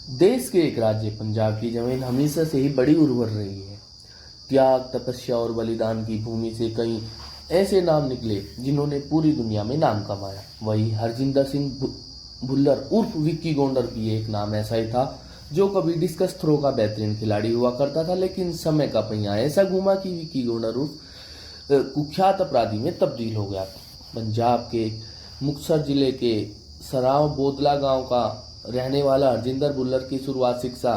देश के एक राज्य पंजाब की जमीन हमेशा से ही बड़ी उर्वर रही है। त्याग, तपस्या और बलिदान की भूमि से कई ऐसे नाम निकले जिन्होंने पूरी दुनिया में नाम कमाया। वही हरजिंदर सिंह भुल्लर उर्फ विक्की गोंडर भी एक नाम ऐसा ही था जो कभी डिस्कस थ्रो का बेहतरीन खिलाड़ी हुआ करता था, लेकिन समय का पहिया ऐसा घूमा कि विक्की गोंडर उर्फ कुख्यात अपराधी में तब्दील हो गया। पंजाब के मुक्तसर जिले के सराव बोदला गांव का रहने वाला हरजिंदर भुल्लर की शुरुआत शिक्षा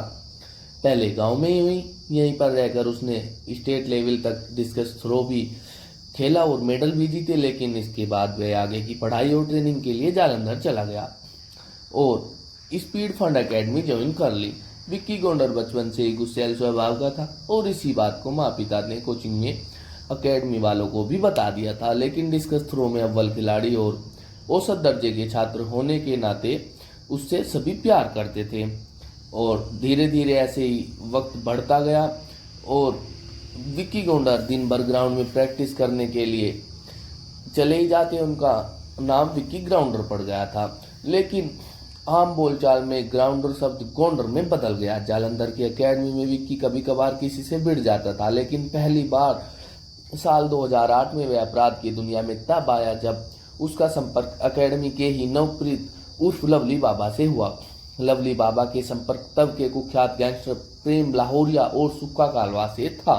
पहले गांव में ही हुई। यहीं पर रहकर उसने स्टेट लेवल तक डिस्कस थ्रो भी खेला और मेडल भी जीते, लेकिन इसके बाद वह आगे की पढ़ाई और ट्रेनिंग के लिए जालंधर चला गया और स्पीड फंड एकेडमी ज्वाइन कर ली। विक्की गोंडर बचपन से ही गुस्सैल स्वभाव का था और इसी बात को माँ पिता ने कोचिंग में अकेडमी वालों को भी बता दिया था, लेकिन डिस्कस थ्रो में अव्वल खिलाड़ी और औसत दर्जे के छात्र होने के नाते उससे सभी प्यार करते थे। और धीरे धीरे ऐसे ही वक्त बढ़ता गया और विक्की गोंडर दिन भर ग्राउंड में प्रैक्टिस करने के लिए चले ही जाते। उनका नाम विक्की ग्राउंडर पड़ गया था, लेकिन आम बोलचाल में ग्राउंडर शब्द गोंडर में बदल गया। जालंधर की एकेडमी में विक्की कभी कभार किसी से भिड़ जाता था, लेकिन पहली बार साल 2008 में वह अपराध की दुनिया में तब आया जब उसका संपर्क एकेडमी के ही नवप्रीत उर्फ लवली बाबा से हुआ। लवली बाबा के संपर्क तब के कुख्यात गैंगस्टर प्रेम लाहौरिया और सुक्का कालवा से था।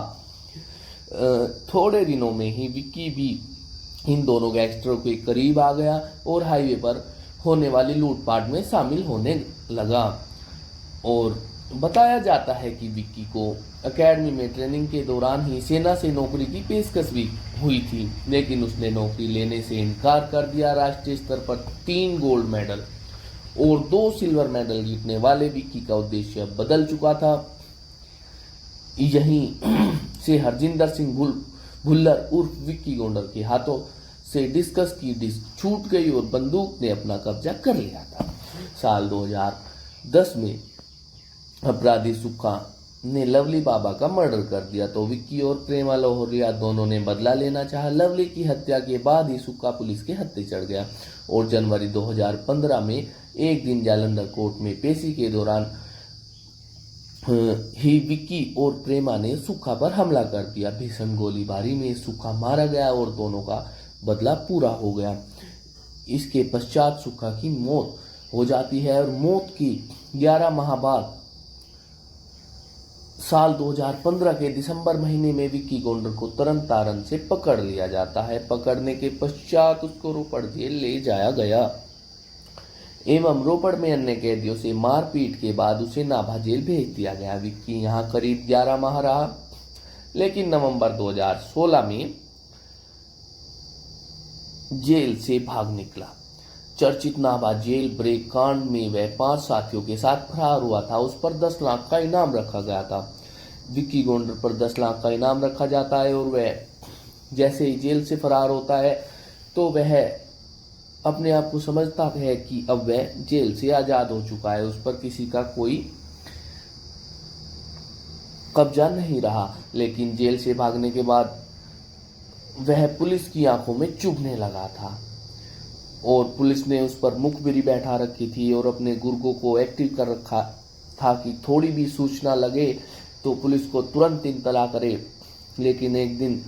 थोड़े दिनों में ही विक्की भी इन दोनों गैंगस्टरों के करीब आ गया और हाईवे पर होने वाली लूटपाट में शामिल होने लगा। और बताया जाता है कि विक्की को एकेडमी में ट्रेनिंग के दौरान ही सेना से नौकरी की पेशकश भी हुई थी, लेकिन उसने नौकरी लेने से इनकार कर दिया। राष्ट्रीय स्तर पर 3 गोल्ड मेडल और 2 सिल्वर मेडल जीतने वाले विक्की का उद्देश्य बदल चुका था। यहीं से हरजिंदर सिंह भुल्लर उर्फ विक्की गोंडर के हाथों से डिस्कस की डिस्क छूट गई और बंदूक ने अपना कब्जा कर लिया था। साल 2010 में अपराधी सुक्का ने लवली बाबा का मर्डर कर दिया तो विक्की और प्रेमा लाहौरिया दोनों ने बदला लेना चाहा। लवली की हत्या के बाद ही सुक्का पुलिस के हत्थे चढ़ गया और जनवरी 2015 में एक दिन जालंधर कोर्ट में पेशी के दौरान ही विक्की और प्रेमा ने सुक्का पर हमला कर दिया। भीषण गोलीबारी में सुक्का मारा गया और दोनों का बदला पूरा हो गया। इसके पश्चात सुक्का की मौत हो जाती है और मौत की 11 माह बाद साल 2015 के दिसंबर महीने में विक्की गोंडर को तरन तारन से पकड़ लिया जाता है। पकड़ने के पश्चात उसको रोपड़ जेल ले जाया गया एवं रोपड़ में अन्य कैदियों से मारपीट के बाद उसे नाभा जेल भेज दिया गया। विक्की यहाँ करीब 11 माह रहा, लेकिन नवंबर 2016 में जेल से भाग निकला। चर्चित नाभा जेल ब्रेक कांड में वह 5 साथियों के साथ फरार हुआ था। उस पर 10 लाख का इनाम रखा गया था। विक्की गोंडर पर 10 लाख का इनाम रखा जाता है और वह जैसे ही जेल से फरार होता है तो वह अपने आप को समझता है कि अब वह जेल से आजाद हो चुका है, उस पर किसी का कोई कब्जा नहीं रहा। लेकिन जेल से भागने के बाद वह पुलिस की आंखों में चुभने लगा था और पुलिस ने उस पर मुखबिरी बैठा रखी थी और अपने गुर्गों को एक्टिव कर रखा था कि थोड़ी भी सूचना लगे तो पुलिस को तुरंत इत्तला करे। लेकिन एक दिन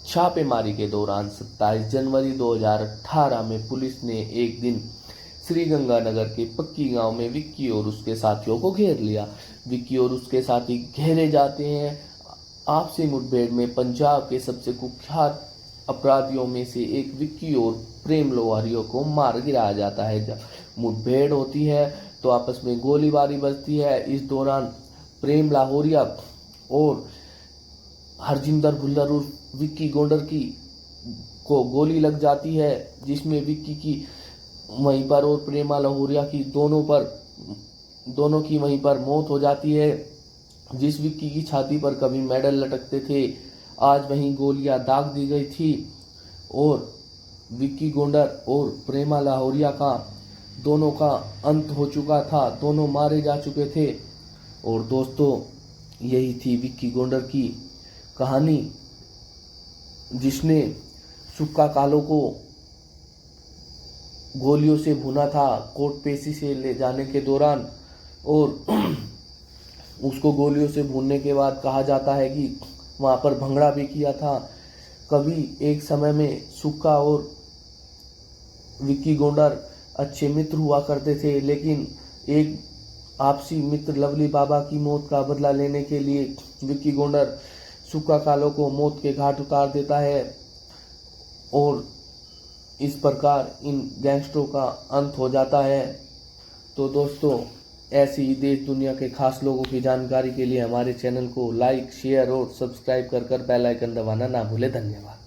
छापेमारी के दौरान 27 जनवरी 2018 में पुलिस ने एक दिन श्रीगंगानगर के पक्की गांव में विक्की और उसके साथियों को घेर लिया। विक्की और उसके साथी घेरे जाते हैं। आपसी मुठभेड़ में पंजाब के सबसे कुख्यात अपराधियों में से एक विक्की और प्रेम लोहारियों को मार गिराया जाता है। जब मुठभेड़ होती है तो आपस में गोलीबारी बजती है। इस दौरान प्रेम लाहौरिया और हरजिंदर भुल्लर उर्फ विक्की गोंडर की को गोली लग जाती है, जिसमें विक्की की वहीं पर और प्रेमा लाहौरिया की दोनों की वहीं पर मौत हो जाती है। जिस विक्की की छाती पर कभी मेडल लटकते थे आज वहीं गोलियां दाग दी गई थी और विक्की गोंडर और प्रेमा लाहौरिया का दोनों का अंत हो चुका था, दोनों मारे जा चुके थे। और दोस्तों, यही थी विक्की गोंडर की कहानी, जिसने सुक्का कालो को गोलियों से भुना था। कोर्ट पेशी से ले जाने के दौरान और उसको गोलियों से भूनने के बाद कहा जाता है कि वहाँ पर भंगड़ा भी किया था। कभी एक समय में सुक्का और विक्की गोंडर अच्छे मित्र हुआ करते थे, लेकिन एक आपसी मित्र लवली बाबा की मौत का बदला लेने के लिए विक्की गोंडर सुक्का कालो को मौत के घाट उतार देता है और इस प्रकार इन गैंगस्टरों का अंत हो जाता है। तो दोस्तों, ऐसी ही देश दुनिया के खास लोगों की जानकारी के लिए हमारे चैनल को लाइक, शेयर और सब्सक्राइब कर बेल आइकन दबाना ना भूले। धन्यवाद।